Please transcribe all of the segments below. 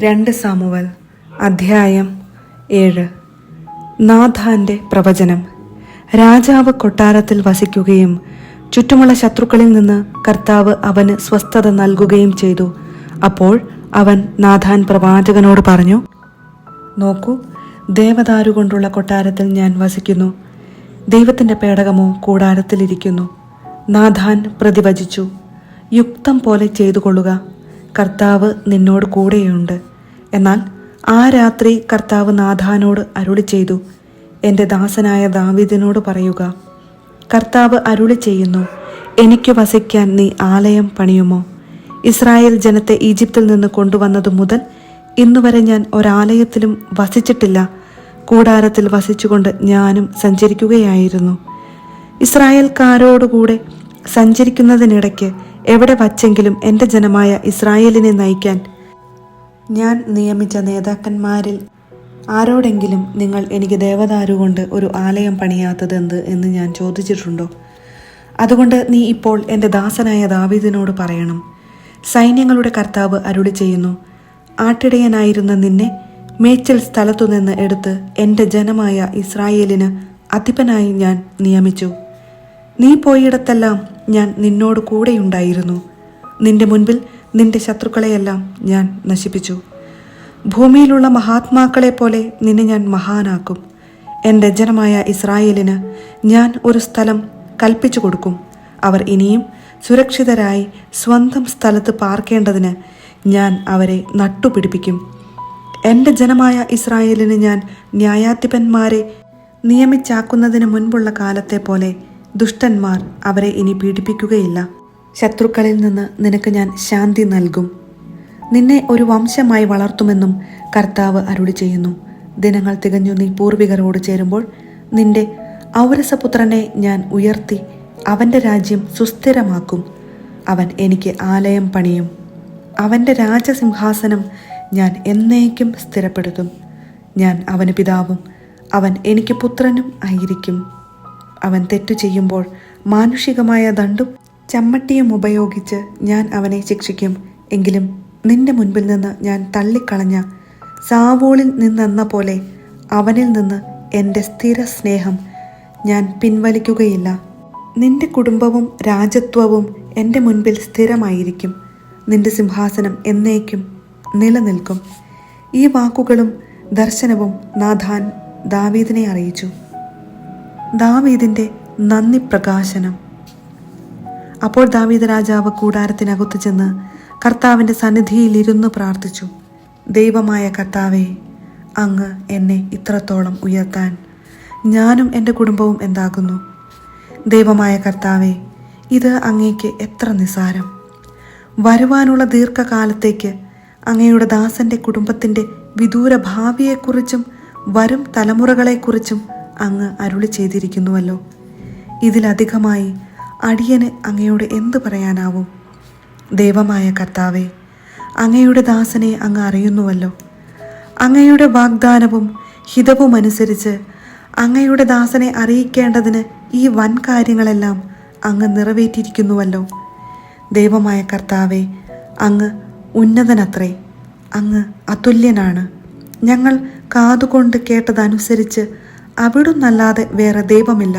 2 Samuel അധ്യായം 7. നാഥാന്റെ പ്രവചനം. രാജാവ് കൊട്ടാരത്തിൽ വസിക്കുകയും ചുറ്റുമുള്ള ശത്രുക്കളിൽ നിന്ന് കർത്താവ് അവന് സ്വസ്ഥത നൽകുകയും ചെയ്തു. അപ്പോൾ അവൻ നാഥാൻ പ്രവാചകനോട് പറഞ്ഞു, നോക്കൂ, ദേവദാരു കൊണ്ടുള്ള കൊട്ടാരത്തിൽ ഞാൻ വസിക്കുന്നു. ദൈവത്തിന്റെ പേടകമോ കൂടാരത്തിലിരിക്കുന്നു. നാഥാൻ പ്രതിവചിച്ചു, യുക്തം പോലെ ചെയ്തു കൊള്ളുക, കർത്താവ് നിന്നോട് കൂടെയുണ്ട്. എന്നാൽ ആ രാത്രി കർത്താവ് നാഥാനോട് അരുളി ചെയ്തു, എൻ്റെ ദാസനായ ദാവീദിനോട് പറയുക, കർത്താവ് അരുളി ചെയ്യുന്നു, എനിക്ക് വസിക്കാൻ നീ ആലയം പണിയുമോ? ഇസ്രായേൽ ജനത്തെ ഈജിപ്തിൽ നിന്ന് കൊണ്ടുവന്നതു മുതൽ ഇന്നുവരെ ഞാൻ ഒരാലയത്തിലും വസിച്ചിട്ടില്ല. കൂടാരത്തിൽ വസിച്ചുകൊണ്ട് ഞാനും സഞ്ചരിക്കുകയായിരുന്നു. ഇസ്രായേൽക്കാരോടുകൂടെ സഞ്ചരിക്കുന്നതിനിടയ്ക്ക് എവിടെ വച്ചെങ്കിലും എൻ്റെ ജനമായ ഇസ്രായേലിനെ നയിക്കാൻ ഞാൻ നിയമിച്ച നേതാക്കന്മാരിൽ ആരോടെങ്കിലും നിങ്ങൾ എനിക്ക് ദേവദാരു കൊണ്ട് ഒരു ആലയം പണിയാത്തതെന്ത് എന്ന് ഞാൻ ചോദിച്ചിട്ടുണ്ടോ? അതുകൊണ്ട് നീ ഇപ്പോൾ എൻ്റെ ദാസനായ ദാവീദിനോട് പറയണം, സൈന്യങ്ങളുടെ കർത്താവ് അരുളി ചെയ്യുന്നു, ആട്ടിടയനായിരുന്ന നിന്നെ മേച്ചൽ സ്ഥലത്തുനിന്ന് എടുത്ത് എൻ്റെ ജനമായ ഇസ്രായേലിന് അധിപനായി ഞാൻ നിയമിച്ചു. നീ പോയിടത്തെല്ലാം ഞാൻ നിന്നോട് കൂടെയുണ്ടായിരുന്നു. നിന്റെ മുൻപിൽ നിന്റെ ശത്രുക്കളെയെല്ലാം ഞാൻ നശിപ്പിച്ചു. ഭൂമിയിലുള്ള മഹാത്മാക്കളെ പോലെ നിന്നെ ഞാൻ മഹാനാക്കും. എൻ്റെ ജനമായ ഇസ്രായേലിന് ഞാൻ ഒരു സ്ഥലം കൽപ്പിച്ചു കൊടുക്കും. അവർ ഇനിയും സുരക്ഷിതരായി സ്വന്തം സ്ഥലത്ത് പാർക്കേണ്ടതിന് ഞാൻ അവരെ നട്ടുപിടിപ്പിക്കും. എൻ്റെ ജനമായ ഇസ്രായേലിന് ഞാൻ ന്യായാധിപന്മാരെ നിയമിച്ചാക്കുന്നതിന് മുൻപുള്ള കാലത്തെ പോലെ ദുഷ്ടന്മാർ അവരെ ഇനി പീഡിപ്പിക്കുകയില്ല. ശത്രുക്കളിൽ നിന്ന് നിനക്ക് ഞാൻ ശാന്തി നൽകും. നിന്നെ ഒരു വംശമായി വളർത്തുമെന്നും കർത്താവ് അരുളി ചെയ്യുന്നു. ദിനങ്ങൾ തികഞ്ഞു നീ പൂർവികരോട് ചേരുമ്പോൾ നിന്റെ ഔരസപുത്രനെ ഞാൻ ഉയർത്തി അവൻ്റെ രാജ്യം സുസ്ഥിരമാക്കും. അവൻ എനിക്ക് ആലയം പണിയും. അവൻ്റെ രാജസിംഹാസനം ഞാൻ എന്നേക്കും സ്ഥിരപ്പെടുത്തും. ഞാൻ അവന് പിതാവും അവൻ എനിക്ക് പുത്രനും ആയിരിക്കും. അവൻ തെറ്റു ചെയ്യുമ്പോൾ മാനുഷികമായ ദണ്ഡും ചമ്മട്ടിയും ഉപയോഗിച്ച് ഞാൻ അവനെ ശിക്ഷിക്കും. എങ്കിലും നിന്റെ മുൻപിൽ നിന്ന് ഞാൻ തള്ളിക്കളഞ്ഞ സാവൂളിൽ നിന്നെന്ന പോലെ അവനിൽ നിന്ന് എൻ്റെ സ്ഥിര സ്നേഹം ഞാൻ പിൻവലിക്കുകയില്ല. നിന്റെ കുടുംബവും രാജത്വവും എൻ്റെ മുൻപിൽ സ്ഥിരമായിരിക്കും. നിന്റെ സിംഹാസനം എന്നേക്കും നിലനിൽക്കും. ഈ വാക്കുകളും ദർശനവും നാഥാൻ ദാവീദിനെ അറിയിച്ചു. ദാവീദിന്റെ നന്ദി പ്രകാശനം. അപ്പോൾ ദാവീദ് രാജാവ് കൂടാരത്തിനകത്തു ചെന്ന് കർത്താവിൻ്റെ സന്നിധിയിൽ ഇരുന്ന് പ്രാർത്ഥിച്ചു, ദൈവമായ കർത്താവേ, അങ്ങ് എന്നെ ഇത്രത്തോളം ഉയർത്താൻ ഞാനും എൻ്റെ കുടുംബവും എന്താകുന്നു? ദൈവമായ കർത്താവേ, ഇത് അങ്ങേക്ക് എത്ര നിസാരം. വരുവാനുള്ള ദീർഘകാലത്തേക്ക് അങ്ങയുടെ ദാസന്റെ കുടുംബത്തിൻ്റെ വിദൂര ഭാവിയെക്കുറിച്ചും വരും തലമുറകളെക്കുറിച്ചും അങ്ങ് അരുളി ചെയ്തിരിക്കുന്നുവല്ലോ. ഇതിലധികമായി അടിയന് അങ്ങയോട് എന്ത് പറയാനാവും? ദൈവമായ കർത്താവേ, അങ്ങയുടെ ദാസനെ അങ്ങ് അറിയുന്നുവല്ലോ. അങ്ങയുടെ വാഗ്ദാനവും ഹിതവും അനുസരിച്ച് അങ്ങയുടെ ദാസനെ അറിയിക്കേണ്ടതിന് ഈ വൻ കാര്യങ്ങളെല്ലാം അങ്ങ് നിറവേറ്റിയിരിക്കുന്നുവല്ലോ. ദൈവമായ കർത്താവേ, അങ്ങ് ഉന്നതനത്രേ, അങ്ങ് അതുല്യനാണ്. ഞങ്ങൾ കാതുകൊണ്ട് കേട്ടതനുസരിച്ച് അവിടുന്നല്ലാതെ വേറെ ദൈവമില്ല.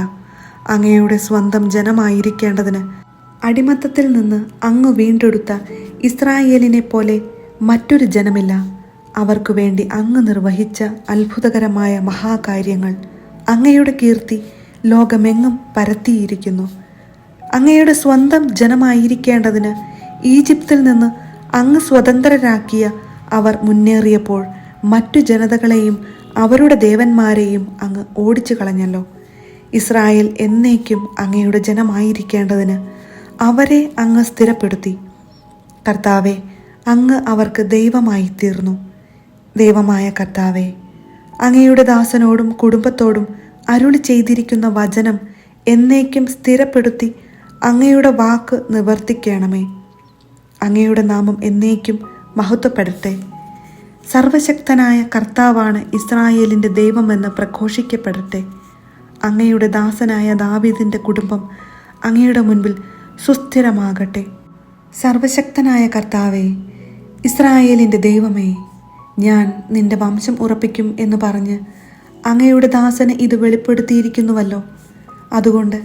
അങ്ങയുടെ സ്വന്തം ജനമായിരിക്കേണ്ടതിന് അടിമത്തത്തിൽ നിന്ന് അങ്ങ് വീണ്ടെടുത്ത ഇസ്രായേലിനെ പോലെ മറ്റൊരു ജനമില്ല. അവർക്കു വേണ്ടി അങ്ങ് നിർവഹിച്ച അത്ഭുതകരമായ മഹാകാര്യങ്ങൾ അങ്ങയുടെ കീർത്തി ലോകമെങ്ങും പരത്തിയിരിക്കുന്നു. അങ്ങയുടെ സ്വന്തം ജനമായിരിക്കേണ്ടതിന് ഈജിപ്തിൽ നിന്ന് അങ്ങ് സ്വതന്ത്രരാക്കിയ അവർ മുന്നേറിയപ്പോൾ മറ്റു ജനതകളെയും അവരുടെ ദേവന്മാരെയും അങ്ങ് ഓടിച്ചു കളഞ്ഞല്ലോ. ഇസ്രായേൽ എന്നേക്കും അങ്ങയുടെ ജനമായിരിക്കേണ്ടതിന് അവരെ അങ്ങ് സ്ഥിരപ്പെടുത്തി. കർത്താവെ, അങ്ങ് അവർക്ക് ദൈവമായി തീർന്നു. ദൈവമായ കർത്താവെ, അങ്ങയുടെ ദാസനോടും കുടുംബത്തോടും അരുളി ചെയ്തിരിക്കുന്ന വചനം എന്നേക്കും സ്ഥിരപ്പെടുത്തി അങ്ങയുടെ വാക്ക് നിവർത്തിക്കണമേ. അങ്ങയുടെ നാമം എന്നേക്കും മഹത്വപ്പെടട്ടെ. സർവശക്തനായ കർത്താവാണ് ഇസ്രായേലിൻ്റെ ദൈവമെന്ന് പ്രഘോഷിക്കപ്പെടട്ടെ. അങ്ങയുടെ ദാസനായ ദാവീദിൻ്റെ കുടുംബം അങ്ങയുടെ മുൻപിൽ സുസ്ഥിരമാകട്ടെ. സർവശക്തനായ കർത്താവേ, ഇസ്രായേലിൻ്റെ ദൈവമേ, ഞാൻ നിന്റെ വംശം ഉറപ്പിക്കും എന്ന് പറഞ്ഞ് അങ്ങയുടെ ദാസന് ഇത് വെളിപ്പെടുത്തിയിരിക്കുന്നുവല്ലോ. അതുകൊണ്ട്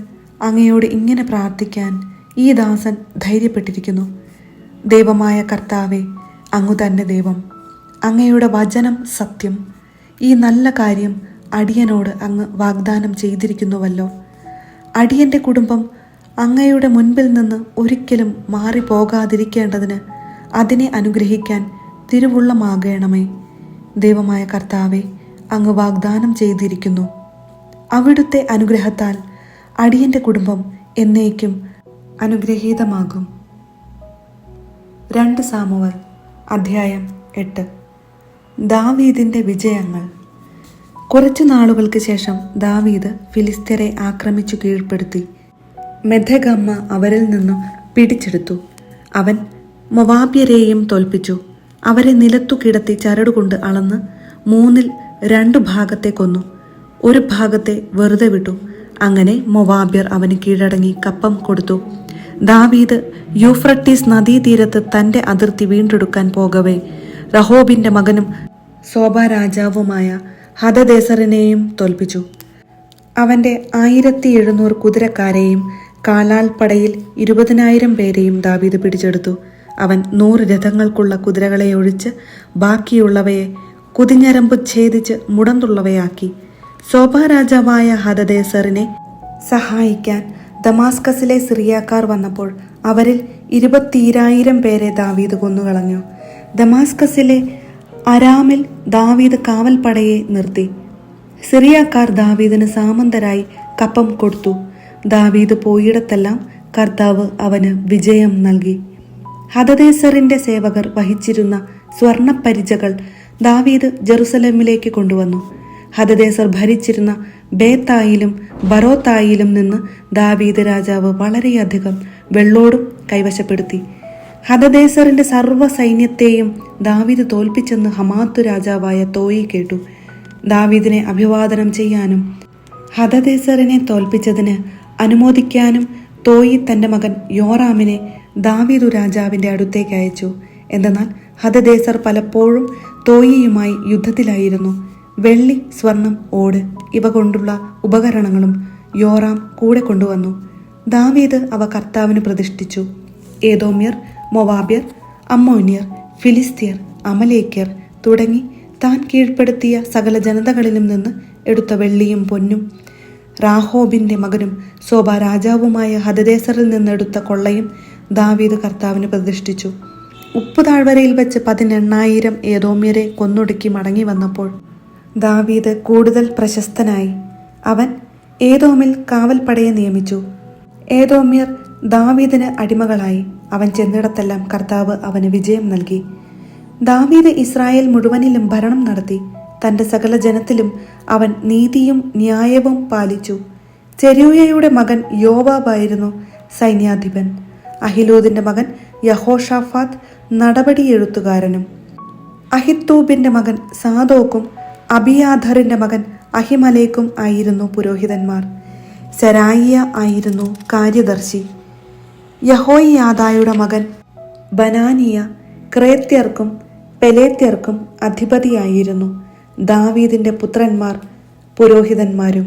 അങ്ങയോട് ഇങ്ങനെ പ്രാർത്ഥിക്കാൻ ഈ ദാസൻ ധൈര്യപ്പെട്ടിരിക്കുന്നു. ദൈവമായ കർത്താവെ, അങ്ങു തന്നെ ദൈവം, അങ്ങയുടെ വചനം സത്യം. ഈ നല്ല കാര്യം അടിയനോട് അങ്ങ് വാഗ്ദാനം ചെയ്തിരിക്കുന്നുവല്ലോ. അടിയൻ്റെ കുടുംബം അങ്ങയുടെ മുൻപിൽ നിന്ന് ഒരിക്കലും മാറിപ്പോകാതിരിക്കേണ്ടതിന് അതിനെ അനുഗ്രഹിക്കാൻ തിരുവുള്ളമാകണമേ. ദൈവമായ കർത്താവെ, അങ്ങ് വാഗ്ദാനം ചെയ്തിരിക്കുന്നു. അവിടുത്തെ അനുഗ്രഹത്താൽ അടിയൻ്റെ കുടുംബം എന്നേക്കും അനുഗ്രഹീതമാകും. 2 സാമുവേൽ അധ്യായം 8. ദാവീദിൻ്റെ വിജയങ്ങൾ. കുറച്ചു നാളുകൾക്ക് ശേഷം ദാവീദ് ഫിലിസ്ത്യരെ ആക്രമിച്ചു കീഴ്പ്പെടുത്തി. മെഥഗമ്മ അവരിൽ നിന്നും പിടിച്ചെടുത്തു. അവൻ മൊവാബ്യരെയും തോൽപ്പിച്ചു. അവരെ നിലത്തു കിടത്തി ചരടുകൊണ്ട് അളന്ന് 3-ൽ 2 ഭാഗത്തെ കൊന്നു. ഒരു ഭാഗത്തെ വെറുതെ വിട്ടു. അങ്ങനെ മൊവാബ്യർ അവന് കീഴടങ്ങി കപ്പം കൊടുത്തു. ദാവീദ് യൂഫ്രട്ടീസ് നദീതീരത്ത് തൻ്റെ അതിർത്തി വീണ്ടെടുക്കാൻ പോകവേ റഹോബിൻ്റെ മകനും സോബ രാജാവുമായ ഹദദേസറിനെയും തോൽപ്പിച്ചു. അവൻ്റെ 1700 കുതിരക്കാരെയും കാലാൾപ്പടയിൽ 20,000 പേരെയും ദാവീദ് പിടിച്ചെടുത്തു. അവൻ 100 രഥങ്ങൾക്കുള്ള കുതിരകളെ ഒഴിച്ച് ബാക്കിയുള്ളവയെ കുതിഞ്ഞരമ്പ് ഛേദിച്ച് മുടന്തുള്ളവയാക്കി. സോബ രാജാവായ ഹദദേസറിനെ സഹായിക്കാൻ ദമാസ്കസിലെ സിറിയാക്കാർ വന്നപ്പോൾ അവരിൽ 20,000 പേരെ ദാവീദ് കൊന്നുകളഞ്ഞു. ദമാസ്കസിലെ അരാമിൽ ദാവീദ് കാവൽപ്പടയെ നിർത്തി. സിറിയാക്കാർ ദാവീദിന് സാമന്തരായി കപ്പം കൊടുത്തു. ദാവീദ് പോയിടത്തെല്ലാം കർത്താവ് അവന് വിജയം നൽകി. ഹദദേസറിന്റെ സേവകർ വഹിച്ചിരുന്ന സ്വർണപ്പരിചകൾ ദാവീദ് ജെറുസലേമിലേക്ക് കൊണ്ടുവന്നു. ഹദദേസർ ഭരിച്ചിരുന്ന ബേത്തായിലും ബറോത്തായിലും നിന്ന് ദാവീദ് രാജാവ് വളരെയധികം വെള്ളോടും കൈവശപ്പെടുത്തി. ഹദദേസറിന്റെ സർവ്വ സൈന്യത്തെയും ദാവീദ് തോൽപ്പിച്ചെന്ന് ഹമാത്ത് രാജാവായ തോയി കേട്ടു. ദാവീദിനെ അഭിവാദനം ചെയ്യാനും ഹദദേസറിനെ തോൽപ്പിച്ചതിന് അനുമോദിക്കാനും തോയി തൻ്റെ മകൻ യോറാമിനെ ദാവീദു രാജാവിൻ്റെ അടുത്തേക്ക് അയച്ചു. എന്തെന്നാൽ ഹദദേസർ പലപ്പോഴും തോയിയുമായി യുദ്ധത്തിലായിരുന്നു. വെള്ളി, സ്വർണം, ഓട് ഇവ കൊണ്ടുള്ള ഉപകരണങ്ങളും യോറാം കൂടെ കൊണ്ടുവന്നു. ദാവീദ് അവ കർത്താവിന് പ്രതിഷ്ഠിച്ചു. ഏദോമ്യർ, മൊവാബ്യർ, അമ്മോന്യർ, ഫിലിസ്ത്യർ, അമലേക്യർ തുടങ്ങി താൻ കീഴ്പ്പെടുത്തിയ സകല ജനതകളിലും നിന്ന് എടുത്ത വെള്ളിയും പൊന്നും റാഹോബിൻ്റെ മകനും സോബ രാജാവുമായ ഹദദേസറിൽ നിന്നെടുത്ത കൊള്ളയും ദാവീദ് കർത്താവിന് പ്രതിഷ്ഠിച്ചു. ഉപ്പുതാഴ്വരയിൽ വെച്ച് 18,000 ഏദോമ്യരെ കൊന്നൊടുക്കി മടങ്ങി വന്നപ്പോൾ ദാവീദ് കൂടുതൽ പ്രശസ്തനായി. അവൻ ഏദോമിൽ കാവൽപ്പടയെ നിയമിച്ചു. ഏദോമ്യർ ദാവീദിന് അടിമകളായി. അവൻ ചെന്നിടത്തെല്ലാം കർത്താവ് അവന് വിജയം നൽകി. ദാവീദ് ഇസ്രായേൽ മുഴുവനിലും ഭരണം നടത്തി. തൻ്റെ സകല ജനത്തിലും അവൻ നീതിയും ന്യായവും പാലിച്ചു. ചെരൂയയുടെ മകൻ യോവാബായിരുന്നു സൈന്യാധിപൻ. അഹിലൂദിന്റെ മകൻ യഹോഷാഫാത്ത് നടപടി എഴുത്തുകാരനും. അഹിത്തൂബിന്റെ മകൻ സാദോക്കും അബിയാധറിന്റെ മകൻ അഹിമലേക്കും ആയിരുന്നു പുരോഹിതന്മാർ. സെരായിയ ആയിരുന്നു കാര്യദർശി. യഹോയാദായുടെ മകൻ ബനാനിയ ക്രേത്യർക്കും പെലേത്യർക്കും അധിപതിയായിരുന്നു. ദാവീദിന്റെ പുത്രന്മാർ പുരോഹിതന്മാരും